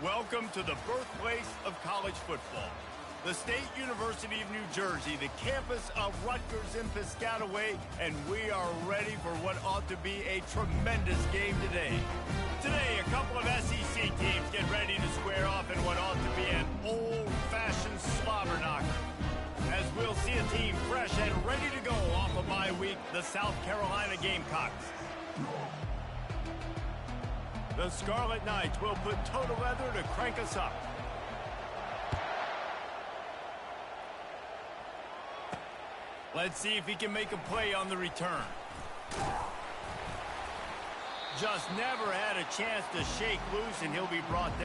Welcome to the birthplace of college football. The State University of New Jersey, the campus of Rutgers in Piscataway, and we are ready for what ought to be a tremendous game today. Today, a couple of SEC teams get ready to square off in what ought to be an old-fashioned slobber knocker. As we'll see a team fresh and ready to go off a bye week, the South Carolina Gamecocks. The Scarlet Knights will put toe to leather to crank us up. Let's see if he can make a play on the return. Just never had a chance to shake loose, and he'll be brought down.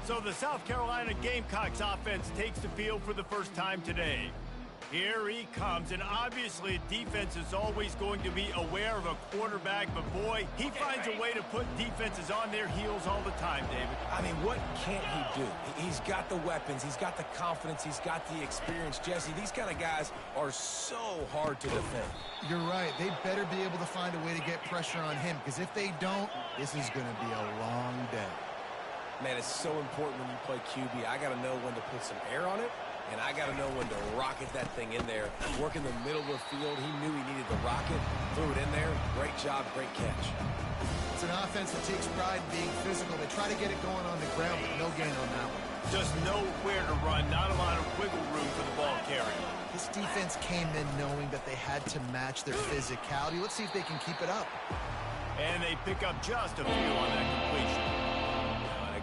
So the South Carolina Gamecocks offense takes the field for the first time today. Here he comes, and obviously defense is always going to be aware of a quarterback, but boy, he finds a way to put defenses on their heels all the time, David. I mean, what can't he do? He's got the weapons, he's got the confidence, he's got the experience. Jesse, these kind of guys are so hard to defend. You're right. They better be able to find a way to get pressure on him, because if they don't, this is going to be a long day. Man, it's so important when you play QB. I got to know when to put some air on it, and I got to know when to rocket that thing in there. Work in the middle of the field. He knew he needed the rocket, threw it in there. Great job, great catch. It's an offense that takes pride in being physical. They try to get it going on the ground, but no gain on that one. Just nowhere to run, not a lot of wiggle room for the ball carrier. This defense came in knowing that they had to match their physicality. Let's see if they can keep it up. And they pick up just a few on that completion.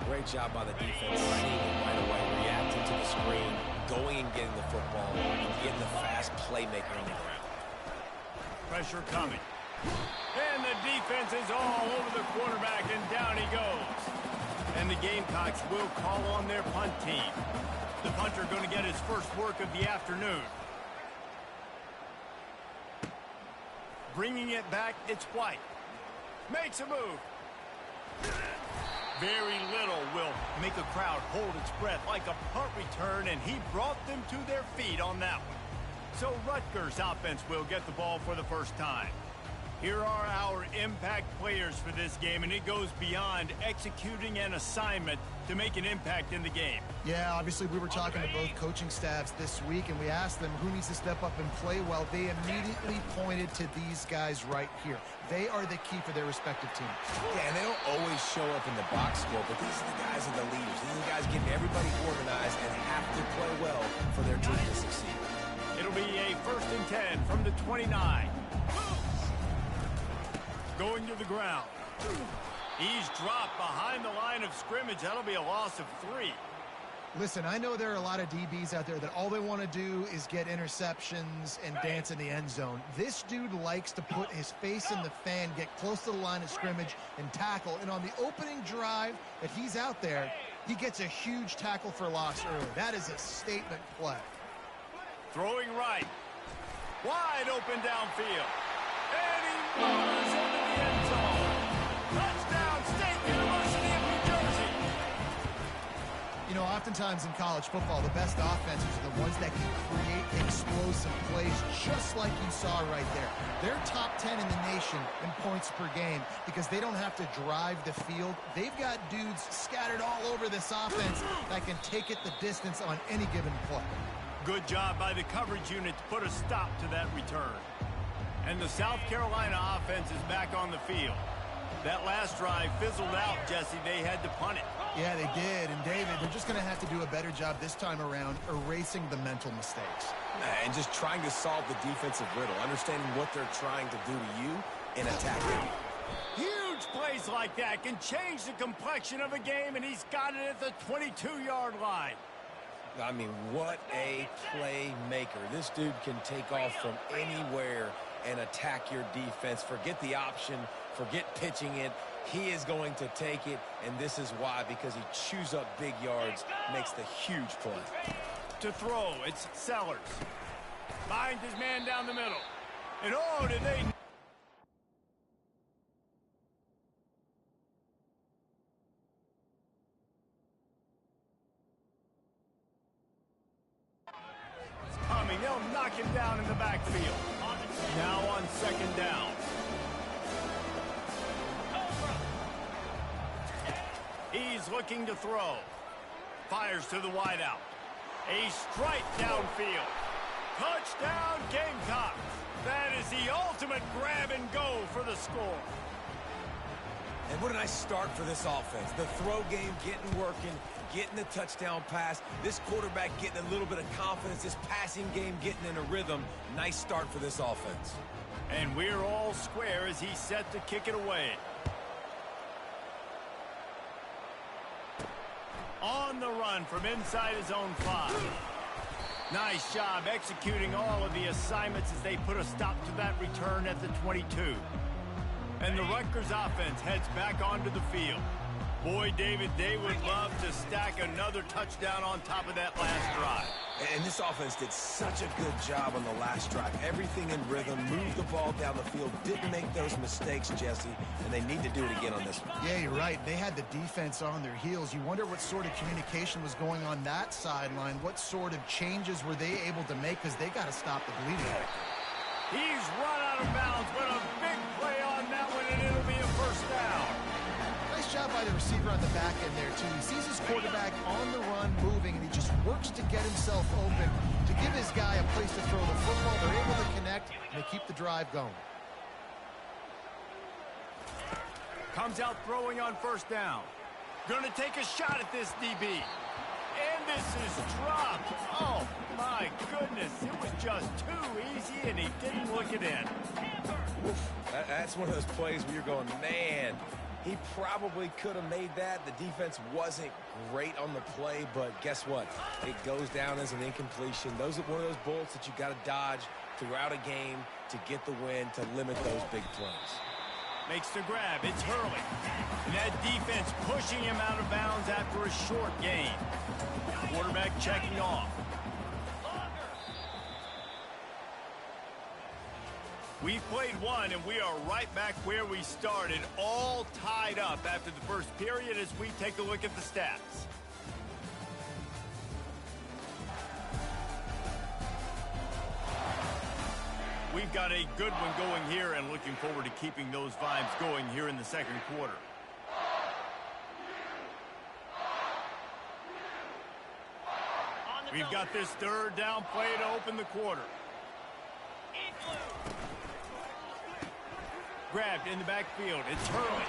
Great job by the defense, seeing it right away, reacting to the screen, going and getting the football, and getting the fast playmaker on the ground. Pressure coming. And the defense is all over the quarterback, and down he goes. And the Gamecocks will call on their punt team. The punter going to get his first work of the afternoon. Bringing it back, it's White. Makes a move. Very little will make a crowd hold its breath like a punt return, and he brought them to their feet on that one. So Rutgers offense will get the ball for the first time. Here are our impact players for this game, and it goes beyond executing an assignment to make an impact in the game. Yeah, obviously we were talking to both coaching staffs this week, and we asked them who needs to step up and play well. They immediately pointed to these guys right here. They are the key for their respective teams. Yeah, and they don't always show up in the box score, but these are the guys that are the leaders. These are the guys getting everybody organized and have to play well for their team to succeed. It'll be a 1st and 10 from the 29. Going to the ground. He's dropped behind the line of scrimmage. That'll be a loss of 3. Listen, I know there are a lot of DBs out there that all they want to do is get interceptions and dance in the end zone. This dude likes to put his face in the fan, get close to the line of scrimmage, and tackle. And on the opening drive that he's out there, he gets a huge tackle for loss early. That is a statement play. Throwing right. Wide open downfield. And he runs into the end zone. Touchdown, State University of New Jersey. You know, oftentimes in college football, the best offenses are the ones that can create explosive plays, just like you saw right there. They're top 10 in the nation in points per game because they don't have to drive the field. They've got dudes scattered all over this offense that can take it the distance on any given play. Good job by the coverage unit to put a stop to that return. And the South Carolina offense is back on the field. That last drive fizzled out, Jesse. They had to punt it. Yeah, they did. And, David, they're just going to have to do a better job this time around erasing the mental mistakes. And just trying to solve the defensive riddle, understanding what they're trying to do to you and attacking. Huge plays like that can change the complexion of a game, and he's got it at the 22-yard line. I mean, what a playmaker. This dude can take off from anywhere and attack your defense. Forget the option. Forget pitching it. He is going to take it, and this is why, because he chews up big yards, makes the huge play. To throw, it's Sellers. Finds his man down the middle. And oh, did they... coming, they'll knock him down in the backfield. Now on second down. He's looking to throw. Fires to the wideout. A strike downfield. Touchdown Gamecocks. That is the ultimate grab and go for the score. And what a nice start for this offense. The throw game getting working, getting the touchdown pass. This quarterback getting a little bit of confidence. This passing game getting in a rhythm. Nice start for this offense. And we're all square as he's set to kick it away. On the run from inside his own 5. Nice job executing all of the assignments as they put a stop to that return at the 22. And the Rutgers offense heads back onto the field. Boy, David, they would love to stack another touchdown on top of that last drive. And this offense did such a good job on the last drive. Everything in rhythm, moved the ball down the field, didn't make those mistakes, Jesse, and they need to do it again on this one. Yeah, you're right. They had the defense on their heels. You wonder what sort of communication was going on that sideline. What sort of changes were they able to make, because they got to stop the bleeding. He's run out of bounds, but a big play on that one, and it'll be a first down. Nice job by the receiver on the back end there, too. He sees his quarterback on the run moving, and he just works to get himself open to give his guy a place to throw the football. They're able to connect, and they keep the drive going. Comes out throwing on first down. Going to take a shot at this DB. And this is dropped. Oh, my goodness. It was just too easy, and he didn't look it in. Oof. That's one of those plays where you're going, man, he probably could have made that. The defense wasn't great on the play, but guess what? It goes down as an incompletion. Those are one of those bullets that you got to dodge throughout a game to get the win, to limit those big plays. Makes the grab. It's Hurley. And that defense pushing him out of bounds after a short gain. Quarterback checking off. We've played one, and we are right back where we started, all tied up after the first period as we take a look at the stats. We've got a good one going here, and looking forward to keeping those vibes going here in the second quarter. We've got this third down play to open the quarter. Grabbed in the backfield. It's Hurley.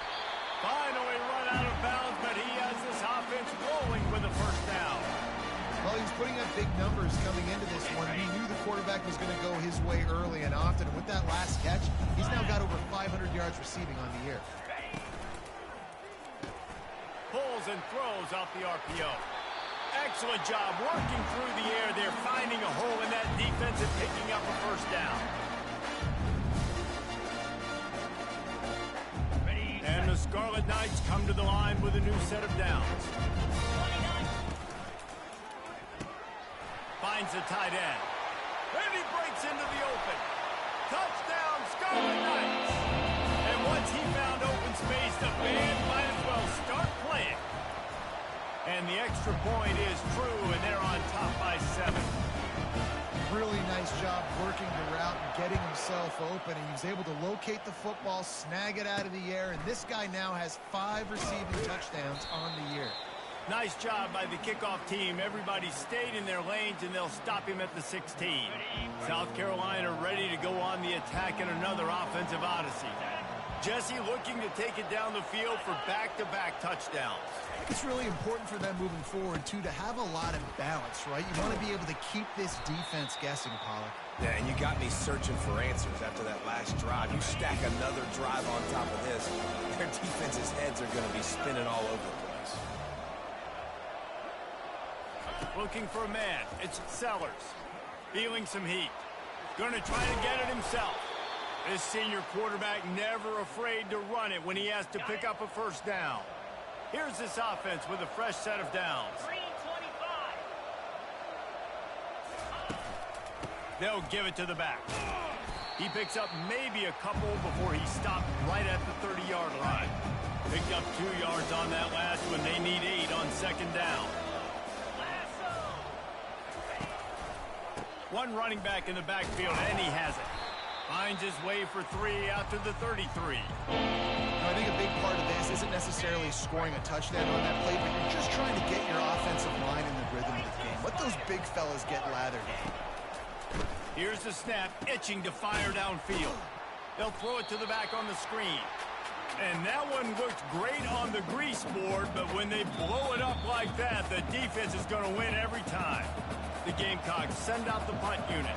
Finally run out of bounds, but he has this offense rolling with a first down. Well, he was putting up big numbers coming into this one. He knew the quarterback was going to go his way early and often. And with that last catch, he's now got over 500 yards receiving on the year. Pulls and throws off the RPO. Excellent job working through the air there, finding a hole in that defense and picking up a first down. And the Scarlet Knights come to the line with a new set of downs. Finds the tight end. And he breaks into the open. Touchdown, Scarlet Knights! And once he found open space, the band might as well start playing. And the extra point is true, and they're on top by 7. Really nice job working the route and getting himself open. And he was able to locate the football, snag it out of the air, and this guy now has 5 receiving touchdowns on the year. Nice job by the kickoff team. Everybody stayed in their lanes, and they'll stop him at the 16. South Carolina ready to go on the attack in another offensive odyssey. Jesse looking to take it down the field for back-to-back touchdowns. It's really important for them moving forward, too, to have a lot of balance, right? You want to be able to keep this defense guessing, Pollak. Yeah, and you got me searching for answers after that last drive. You stack another drive on top of this, their defense's heads are going to be spinning all over the place. Looking for a man. It's Sellers. Feeling some heat. Going to try to get it himself. This senior quarterback never afraid to run it when he has to pick up a first down. Here's this offense with a fresh set of downs. They'll give it to the back. He picks up maybe a couple before he stopped right at the 30-yard line. Picked up 2 yards on that last one. They need 8 on second down. One running back in the backfield, and he has it. Finds his way for 3 out to the 33. I think a big part of this isn't necessarily scoring a touchdown on that play, but you're just trying to get your offensive line in the rhythm of the game. Let those big fellas get lathered in. Here's the snap, itching to fire downfield. They'll throw it to the back on the screen. And that one looked great on the grease board, but when they blow it up like that, the defense is going to win every time. The Gamecocks send out the punt unit.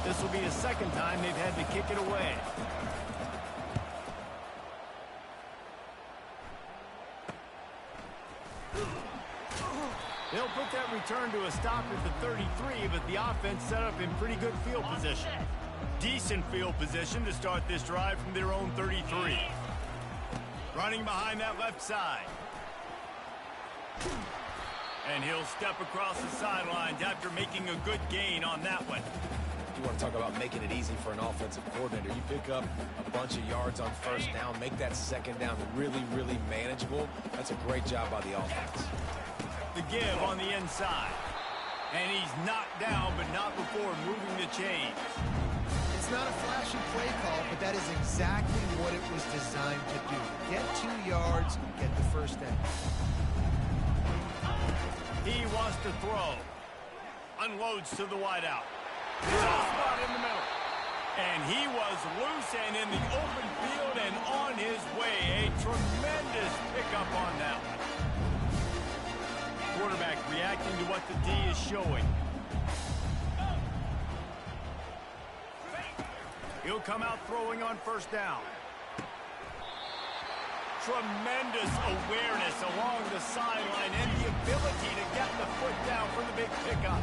This will be the second time they've had to kick it away. They'll put that return to a stop at the 33, but the offense set up in pretty good field position. Decent field position to start this drive from their own 33. Running behind that left side. And he'll step across the sidelines after making a good gain on that one. You want to talk about making it easy for an offensive coordinator. You pick up a bunch of yards on first down, make that second down really, really manageable. That's a great job by the offense. The give on the inside. And he's knocked down, but not before moving the chains. It's not a flashy play call, but that is exactly what it was designed to do. Get 2 yards, get the first down. He wants to throw. Unloads to the wideout. Soft spot in the middle. And he was loose and in the open field and on his way. A tremendous pickup on that one. Quarterback reacting to what the D is showing. He'll come out throwing on first down. Tremendous awareness along the sideline and the ability to get the foot down for the big pickup.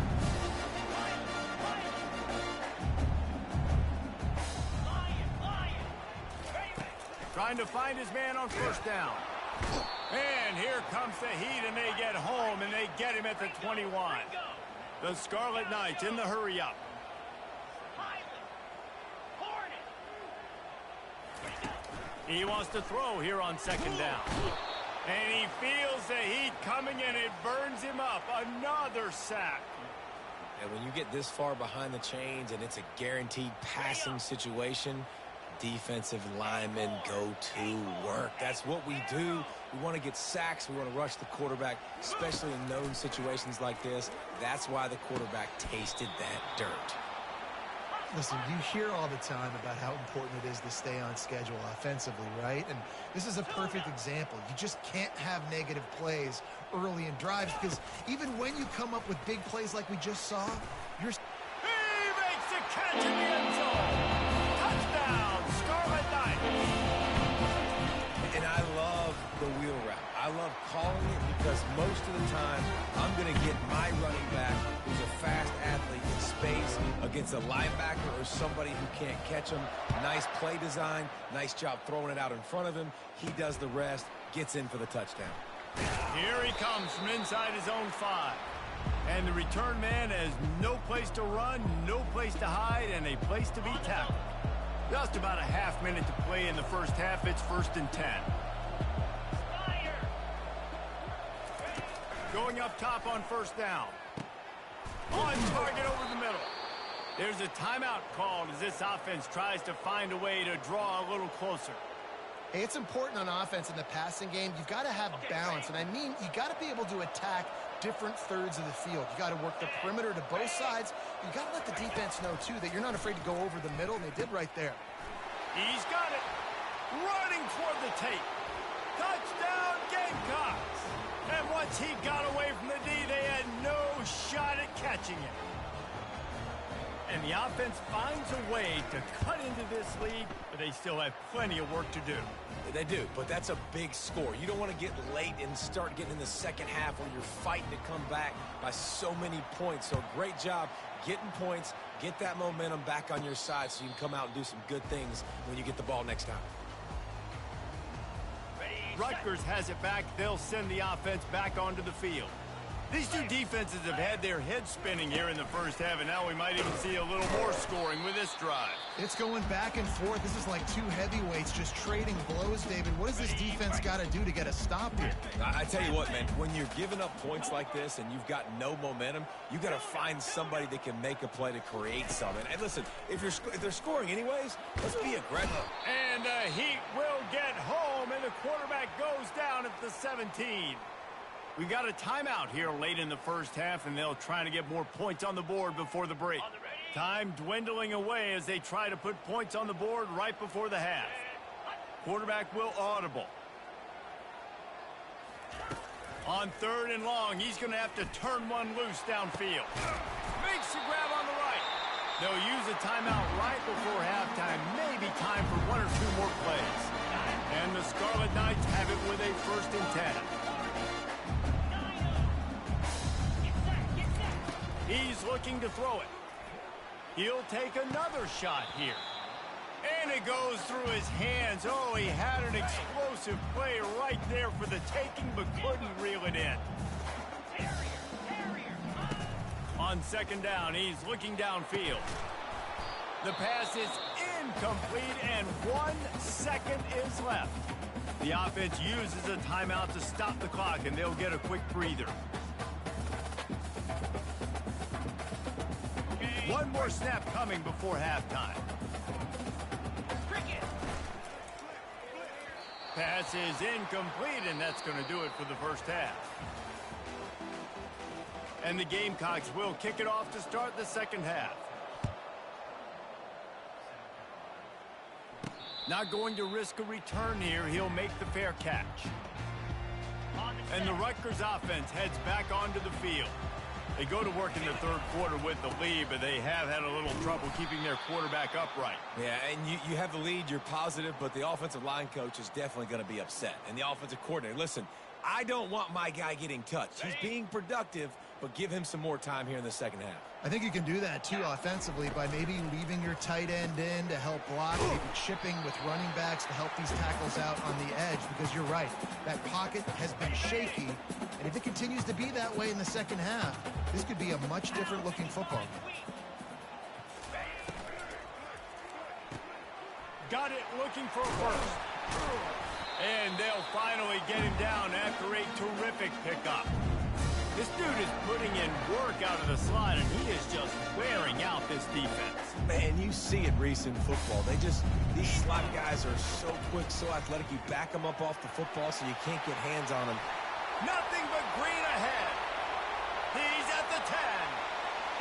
Trying to find his man on first down. And here comes the heat, and they get home, and they get him at the 21. The Scarlet Knights in the hurry-up. He wants to throw here on second down. And he feels the heat coming, and it burns him up. Another sack. And when you get this far behind the chains and it's a guaranteed passing situation, defensive linemen go to work. That's what we do. We want to get sacks. We want to rush the quarterback, especially in known situations like this. That's why the quarterback tasted that dirt. Listen, you hear all the time about how important it is to stay on schedule offensively, right? And this is a perfect example. You just can't have negative plays early in drives because even when you come up with big plays like we just saw, you're... He makes the catch in the end zone. Touchdown, Scarlet Knights. And I love the wheel route. I love calling it because most of the time I'm going to get my running back who's a fast athlete in space against a linebacker or somebody who can't catch him. Nice play design, nice job throwing it out in front of him. He does the rest, gets in for the touchdown. Here he comes from inside his own 5. And the return man has no place to run, no place to hide, and a place to be tackled. Just about a half minute to play in the first half. It's 1st and 10. Going up top on first down. On target over the middle. There's a timeout called as this offense tries to find a way to draw a little closer. Hey, it's important on offense in the passing game. You've got to have balance, and I mean you got to be able to attack different thirds of the field. You got to work the perimeter to both sides. You got to let the defense know, too, that you're not afraid to go over the middle, and they did right there. He's got it. running toward the tape. Touchdown, Gamecocks! And once he got away from the D, they had no shot at catching it. And the offense finds a way to cut into this lead, but they still have plenty of work to do. They do, but that's a big score. You don't want to get late and start getting in the second half where you're fighting to come back by so many points. So great job getting points, get that momentum back on your side so you can come out and do some good things when you get the ball next time. Rutgers has it back. They'll send the offense back onto the field. These two defenses have had their heads spinning here in the first half, and now we might even see a little more scoring with this drive. It's going back and forth. This is like two heavyweights just trading blows, David. What does this defense got to do to get a stop here? I tell you what, man, when you're giving up points like this and you've got no momentum, you got to find somebody that can make a play to create something. And listen, if they're scoring anyways, let's be aggressive. And the Heat will get home, and the quarterback goes down at the 17. We got a timeout here late in the first half, and they'll try to get more points on the board before the break. Time dwindling away as they try to put points on the board right before the half. Quarterback will audible. On 3rd and long, he's going to have to turn one loose downfield. Makes the grab on the right. They'll use a timeout right before halftime. Maybe time for 1 or 2 more plays. And the Scarlet Knights have it with a 1st and 10. He's looking to throw it. He'll take another shot here. And it goes through his hands. Oh, he had an explosive play right there for the taking, but couldn't reel it in. On 2nd down, he's looking downfield. The pass is incomplete, and 1 second is left. The offense uses a timeout to stop the clock, and they'll get a quick breather. One more snap coming before halftime. Pass is incomplete, and that's going to do it for the first half. And the Gamecocks will kick it off to start the second half. Not going to risk a return here. He'll make the fair catch. And the Rutgers offense heads back onto the field. They go to work in the 3rd quarter with the lead, but they have had a little trouble keeping their quarterback upright. Yeah, and you have the lead, you're positive, but the offensive line coach is definitely going to be upset. And the offensive coordinator, listen, I don't want my guy getting touched. He's being productive, but give him some more time here in the second half. I think you can do that, too, offensively, by maybe leaving your tight end in to help block, maybe chipping with running backs to help these tackles out on the edge, because you're right. That pocket has been shaky, and if it continues to be that way in the second half, this could be a much different-looking football game. Got it, looking for a first. And they'll finally get him down after a terrific pickup. This dude is putting in work out of the slot, and he is just wearing out this defense. Man, you see it, Reese, in football. These slot guys are so quick, so athletic. You back them up off the football so you can't get hands on them. Nothing but green ahead. He's at the 10.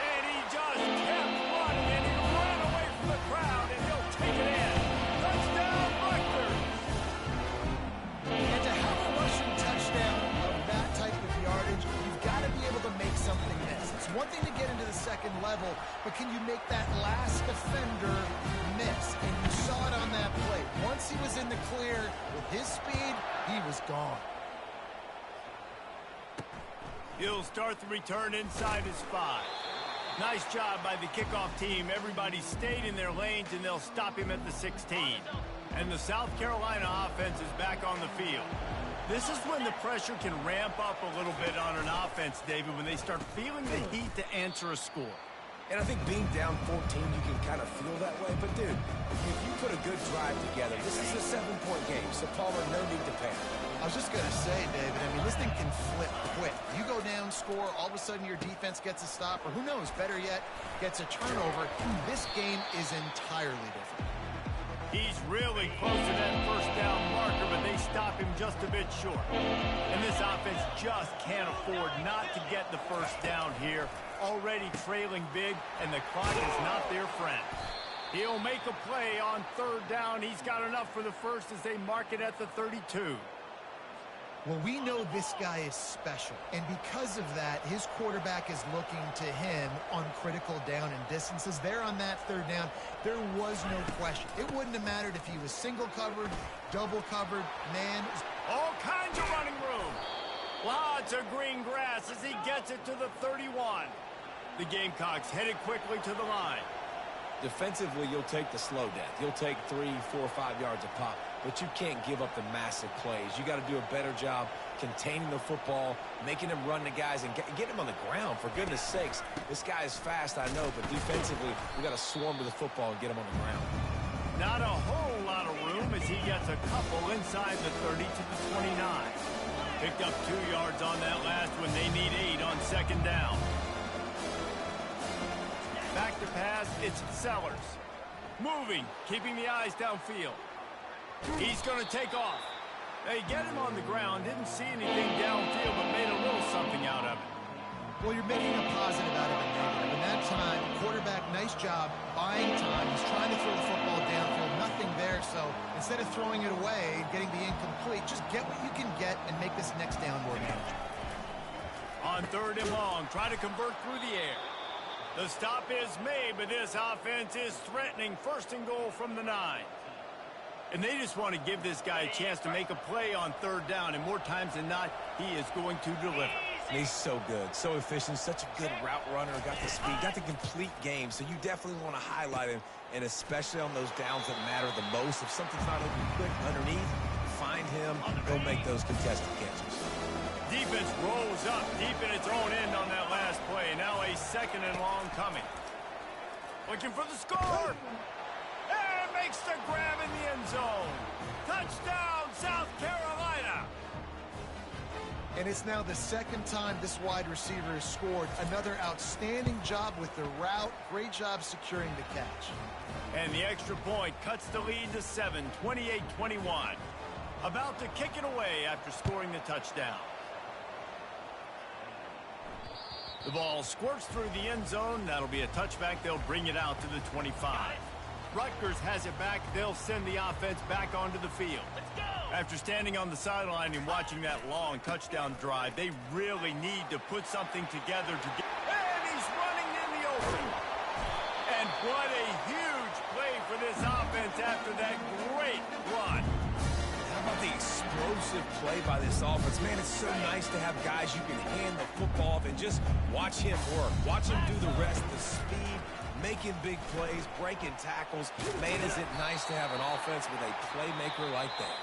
And he just kept running, and he ran away from the crowd, and he'll take it in. Touchdown, Rutgers. And to have a rushing touchdown of that type of yardage, you've got to be able to make something miss. It's one thing to get into the second level, but can you make that last defender miss? And you saw it on that play. Once he was in the clear with his speed, he was gone. He'll start the return inside his 5. Nice job by the kickoff team. Everybody stayed in their lanes, and they'll stop him at the 16. And the South Carolina offense is back on the field. This is when the pressure can ramp up a little bit on an offense, David, when they start feeling the heat to answer a score. And I think being down 14, you can kind of feel that way. But, dude, if you put a good drive together, this is a 7-point game, so Palmer, no need to panic. I was just going to say, David, I mean, this thing can flip quick. You go down, score, all of a sudden your defense gets a stop, or who knows, better yet, gets a turnover. This game is entirely different. He's really close to that first down marker, but they stop him just a bit short. And this offense just can't afford not to get the first down here. Already trailing big, and the clock is not their friend. He'll make a play on third down. He's got enough for the first as they mark it at the 32. Well, we know this guy is special, and because of that, his quarterback is looking to him on critical down and distances. There on that third down, there was no question. It wouldn't have mattered if he was single covered, double covered, man. All kinds of running room. Lots of green grass as he gets it to the 31. The Gamecocks headed quickly to the line. Defensively, you'll take the slow death. You'll take 3, 4, 5 yards a pop, but you can't give up the massive plays. You got to do a better job containing the football, making him run the guys, and get him on the ground, for goodness sakes. This guy is fast, I know, but defensively, we got to swarm to the football and get him on the ground. Not a whole lot of room as he gets a couple inside the 30 to the 29. Picked up 2 yards on that last when they need 8 on second down. Back to pass, it's Sellers. Moving, keeping the eyes downfield. He's going to take off. They get him on the ground, didn't see anything downfield, but made a little something out of it. Well, you're making a positive out of a negative. In that time, quarterback, nice job, buying time. He's trying to throw the football downfield, nothing there. So instead of throwing it away and getting the incomplete, just get what you can get and make this next down more manageable. On third and long, try to convert through the air. The stop is made, but this offense is threatening. First and goal from the 9. And they just want to give this guy a chance to make a play on third down, and more times than not, he is going to deliver. He's so good, so efficient, such a good route runner, got the speed, got the complete game, so you definitely want to highlight him, and especially on those downs that matter the most. If something's not open quick underneath, find him, go make those contested catches. Defense rolls up deep in its own end on that last play. Now a second and long coming. Looking for the score. And makes the grab in the end zone. Touchdown, South Carolina. And it's now the second time this wide receiver has scored. Another outstanding job with the route. Great job securing the catch. And the extra point cuts the lead to 7, 28-21. About to kick it away after scoring the touchdown. The ball squirts through the end zone. That'll be a touchback. They'll bring it out to the 25. Rutgers has it back. They'll send the offense back onto the field. After standing on the sideline and watching that long touchdown drive, they really need to put something together to get... And he's running in the open. And what a huge play for this offense after that great run. How about the explosive play by this offense? Man, it's so nice to have guys you can hand the football off and just watch him work. Watch him do the rest, the speed, making big plays, breaking tackles. Man, is it nice to have an offense with a playmaker like that.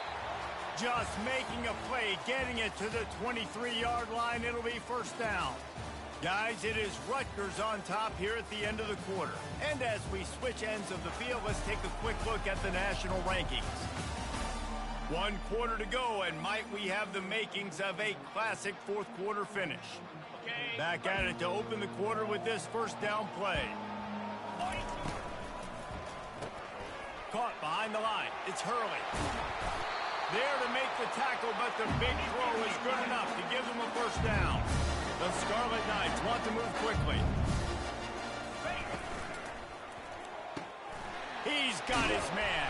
Just making a play, getting it to the 23-yard line. It'll be first down. Guys, it is Rutgers on top here at the end of the quarter. And as we switch ends of the field, let's take a quick look at the national rankings. 1 quarter to go, and might we have the makings of a classic fourth quarter finish. Back at it to open the quarter with this first down play. Caught behind the line. It's Hurley. There to make the tackle, but the big throw is good enough to give them a first down. The Scarlet Knights want to move quickly. He's got his man.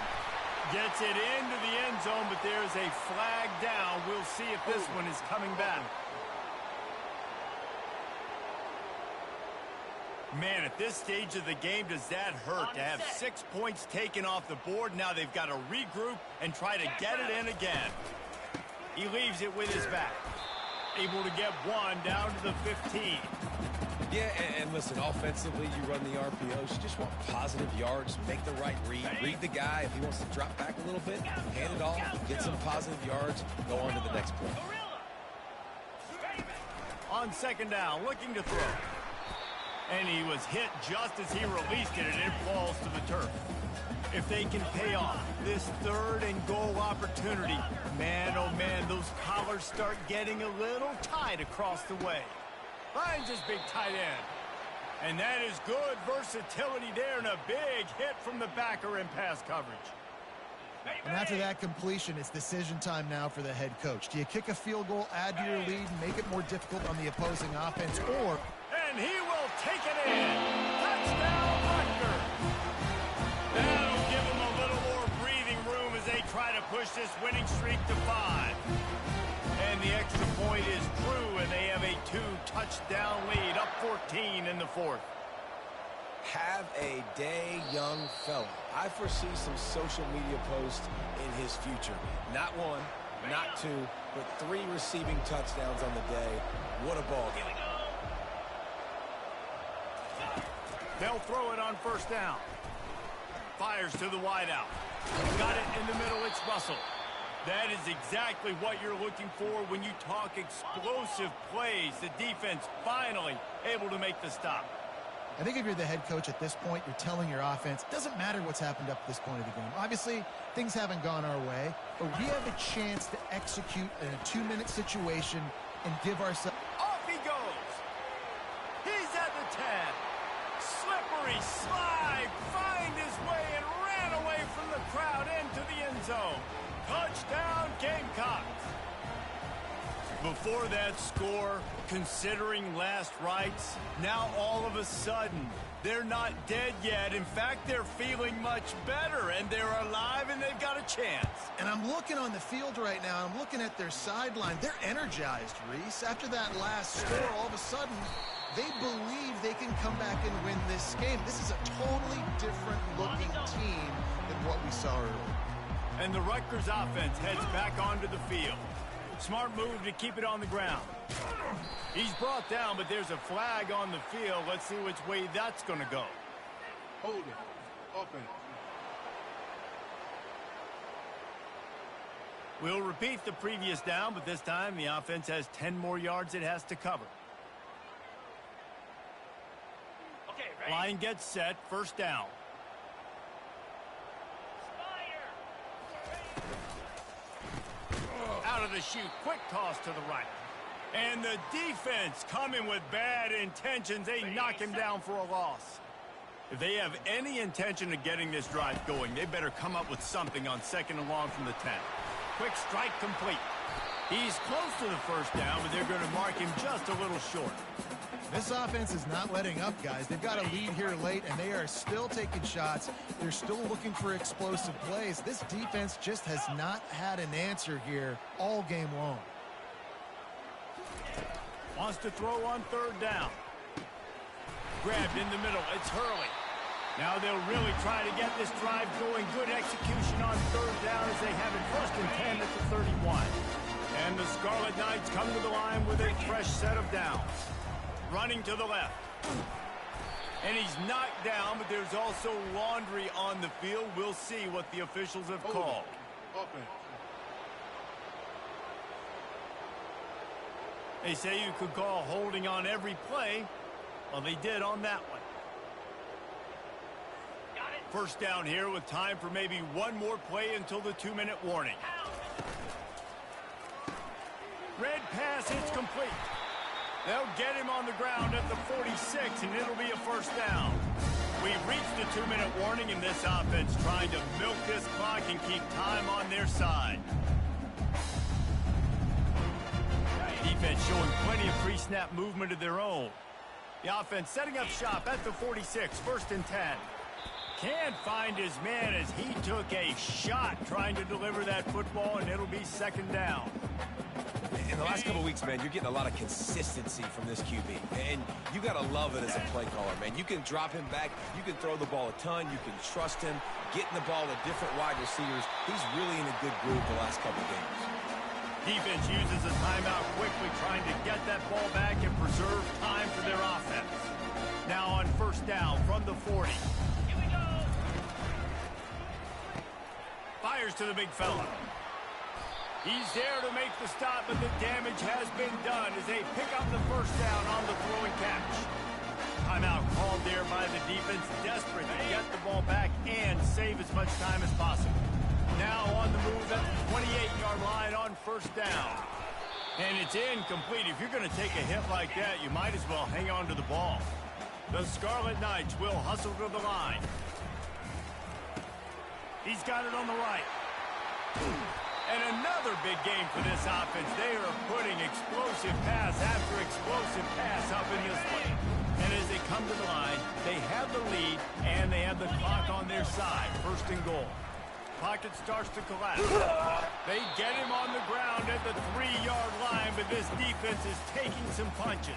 Gets it into the end zone, but there's a flag down. We'll see if this one is coming back. Man, at this stage of the game, does that hurt to have 6 points taken off the board? Now they've got to regroup and try to get it in again. He leaves it with his back. Able to get one down to the 15. Yeah, and listen, offensively, you run the RPOs. You just want positive yards, make the right read. Read the guy. If he wants to drop back a little bit, hand it off, get some positive yards, go on to the next play. On second down, looking to throw. And he was hit just as he released it, and it falls to the turf. If they can pay off this third and goal opportunity, man, oh man, those collars start getting a little tight across the way. Finds his big tight end. And that is good versatility there, and a big hit from the backer in pass coverage. And after that completion, it's decision time now for the head coach. Do you kick a field goal, add to your lead, and make it more difficult on the opposing offense, or... And he will take it in. Touchdown, Rutgers. push this winning streak to 5. And the extra point is true, and they have a 2-touchdown lead, up 14 in the 4th. Have a day, young fella. I foresee some social media posts in his future. Not 1, not 2, but 3 receiving touchdowns on the day. What a ball game. They'll throw it on 1st down. Fires to the wideout. Got it in the middle. It's Russell. That is exactly what you're looking for when you talk explosive plays. The defense finally able to make the stop. I think if you're the head coach at this point, you're telling your offense, it doesn't matter what's happened up to this point of the game. Obviously, things haven't gone our way, but we have a chance to execute in a 2-minute situation and give ourselves... Off he goes. He's at the 10. Slippery slide, find his way and ran away from the crowd into the end zone. Touchdown, Gamecocks. Before that score, considering last rites, now all of a sudden, they're not dead yet. In fact, they're feeling much better, and they're alive, and they've got a chance. And I'm looking on the field right now. I'm looking at their sideline. They're energized, Reese. After that last score, all of a sudden, they believe they can come back and win this game. This is a totally different-looking team than what we saw earlier. And the Rutgers offense heads back onto the field. Smart move to keep it on the ground. He's brought down, but there's a flag on the field. Let's see which way that's going to go. Hold it. Open. We'll repeat the previous down, but this time the offense has 10 more yards it has to cover. Okay, ready? Line gets set. 1st down. Out of the chute, quick toss to the right. And the defense coming with bad intentions. They knock him down for a loss. If they have any intention of getting this drive going, they better come up with something on 2nd and long from the 10. Quick strike complete. He's close to the 1st down, but they're going to mark him just a little short. This offense is not letting up, guys. They've got a lead here late, and they are still taking shots. They're still looking for explosive plays. This defense just has not had an answer here all game long. Wants to throw on 3rd down. Grabbed in the middle. It's Hurley. Now they'll really try to get this drive going. Good execution on 3rd down as they have it 1st and 10 at the 31. And the Scarlet Knights come to the line with a fresh set of downs. Running to the left. And he's knocked down, but there's also laundry on the field. We'll see what the officials have called. Open. They say you could call holding on every play. Well, they did on that one. Got it. 1st down here with time for maybe one more play until the 2-minute warning. Red pass, it's complete. They'll get him on the ground at the 46, and it'll be a 1st down. We've reached the 2-minute warning, and this offense trying to milk this clock and keep time on their side. Defense showing plenty of pre-snap movement of their own. The offense setting up shop at the 46, 1st and 10. Can't find his man as he took a shot trying to deliver that football, and it'll be 2nd down. In the last couple of weeks, man, you're getting a lot of consistency from this QB. And you got to love it as a play caller, man. You can drop him back. You can throw the ball a ton. You can trust him. Getting the ball to different wide receivers. He's really in a good groove the last couple of games. Defense uses a timeout quickly, trying to get that ball back and preserve time for their offense. Now on 1st down from the 40. Here we go. Fires to the big fella. He's there to make the stop, but the damage has been done as they pick up the 1st down on the throwing catch. Timeout called there by the defense, desperate to get the ball back and save as much time as possible. Now on the move at the 28-yard line on 1st down. And it's incomplete. If you're going to take a hit like that, you might as well hang on to the ball. The Scarlet Knights will hustle to the line. He's got it on the right. And another big game for this offense. They are putting explosive pass after explosive pass up in this one. And as they come to the line, they have the lead, and they have the clock on their side. 1st and goal. pocket starts to collapse. They get him on the ground at the 3-yard line, but this defense is taking some punches.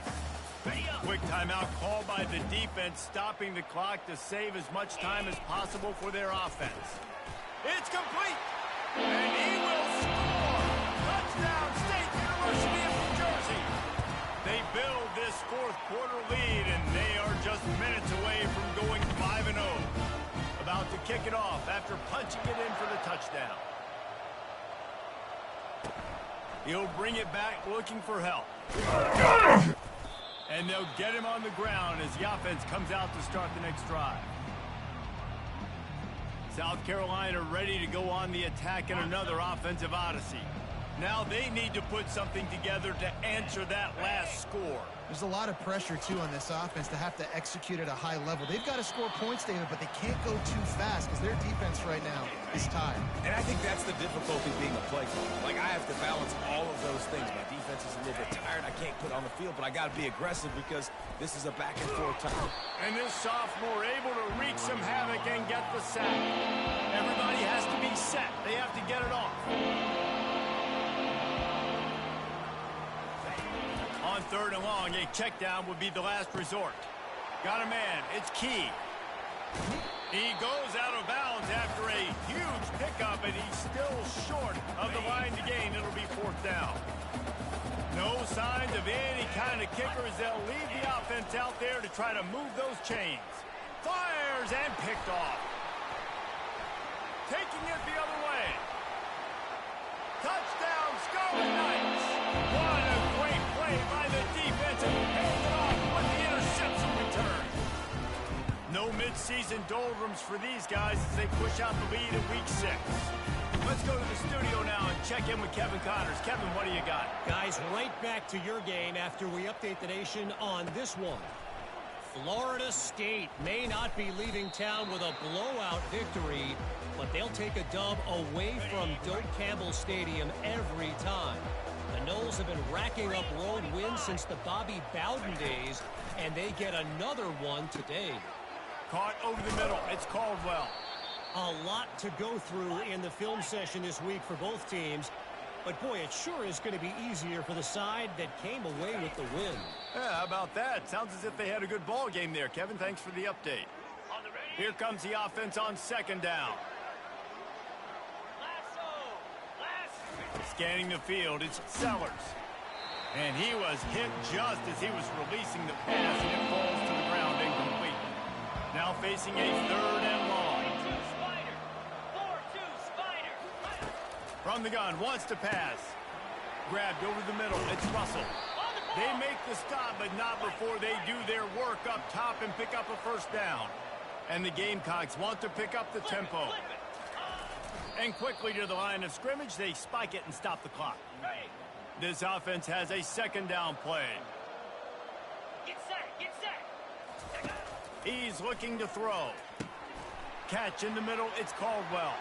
Quick timeout called by the defense, stopping the clock to save as much time as possible for their offense. It's complete, and he will score. Touchdown, State University of New Jersey. They build this fourth quarter lead, and they are just minutes away from going 5-0. About to kick it off after punching it in for the touchdown. He'll bring it back looking for help. And they'll get him on the ground as the offense comes out to start the next drive. South Carolina ready to go on the attack in another offensive odyssey. Now they need to put something together to answer that last score. There's a lot of pressure, too, on this offense to have to execute at a high level. They've got to score points, David, but they can't go too fast because their defense right now is tired. And I think that's the difficulty being a play caller. Like, I have to balance all of those things. My defense is a little bit tired. I can't put on the field, but I got to be aggressive because this is a back-and-forth time. And this sophomore able to wreak some havoc and get the sack. Everybody has to be set. They have to get it off. On 3rd and long, a check down would be the last resort. Got a man. It's Key. He goes out of bounds after a huge pickup, and he's still short of the line to gain. It'll be 4th down. No signs of any kind of kickers. They'll leave the offense out there to try to move those chains. Fires and picked off. Taking it the other way. Touchdown, Scarlet Knights. What a great play by the defense, and paying it off with the interception return. No midseason doldrums for these guys as they push out the lead in Week 6. Let's go to the studio now and check in with Kevin Connors. Kevin, what do you got? Guys, right back to your game after we update the nation on this one. Florida State may not be leaving town with a blowout victory, but they'll take a dub away from Doak Campbell Stadium every time. The Noles have been racking up road wins since the Bobby Bowden days, and they get another one today. Caught over the middle. It's Caldwell. A lot to go through in the film session this week for both teams. But, boy, it sure is going to be easier for the side that came away with the win. Yeah, how about that? Sounds as if they had a good ball game there, Kevin. Thanks for the update. Here comes the offense on 2nd down. Scanning the field, it's Sellers. And he was hit just as he was releasing the pass, and it falls to the ground incomplete. Now facing a 3rd and long. From the gun, wants to pass. Grabbed over the middle, it's Russell. They make the stop, but not before they do their work up top and pick up a 1st down. And the Gamecocks want to pick up the tempo. And quickly to the line of scrimmage, they spike it and stop the clock. This offense has a 2nd down play. Get set. He's looking to throw. Catch in the middle, it's Caldwell.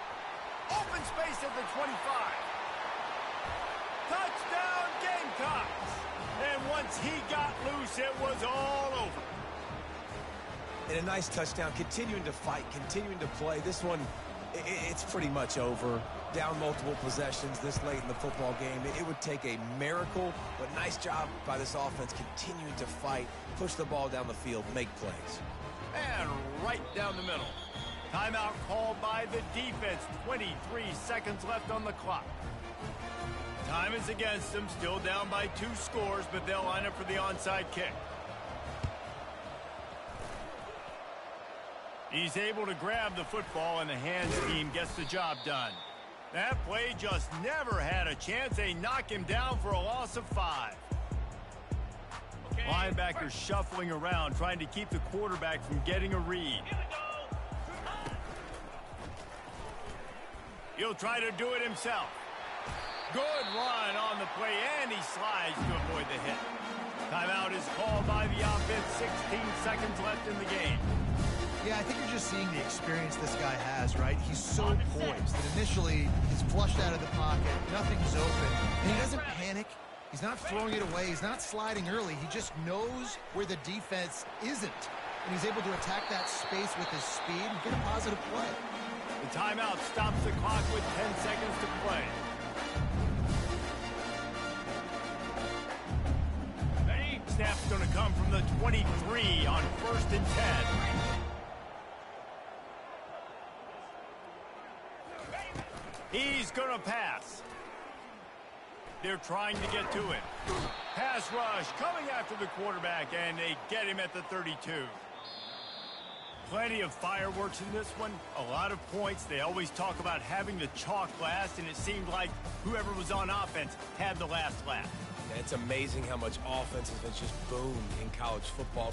Open space at the 25. Touchdown, Gamecocks. And once he got loose, it was all over. And a nice touchdown, continuing to fight, continuing to play. This one, it's pretty much over. Down multiple possessions this late in the football game. It would take a miracle, but nice job by this offense continuing to fight, push the ball down the field, make plays. And right down the middle. Timeout called by the defense. 23 seconds left on the clock. Time is against them. Still down by 2 scores, but they'll line up for the onside kick. He's able to grab the football, and the hands team gets the job done. That play just never had a chance. They knock him down for a loss of 5. Linebackers shuffling around, trying to keep the quarterback from getting a read. He'll try to do it himself. Good run on the play, and he slides to avoid the hit. Timeout is called by the offense. 16 seconds left in the game. Yeah, I think you're just seeing the experience this guy has, right? He's so poised that initially he's flushed out of the pocket, nothing's open, and he doesn't panic. He's not throwing it away. He's not sliding early. He just knows where the defense isn't, and he's able to attack that space with his speed and get a positive play. The timeout stops the clock with 10 seconds to play. Ready? Snap's going to come from the 23 on 1st and 10. He's going to pass. They're trying to get to it. Pass rush coming after the quarterback, and they get him at the 32. Plenty of fireworks in this one. A lot of points. They always talk about having the chalk last, and it seemed like whoever was on offense had the last laugh. And it's amazing how much offense has just boomed in college football.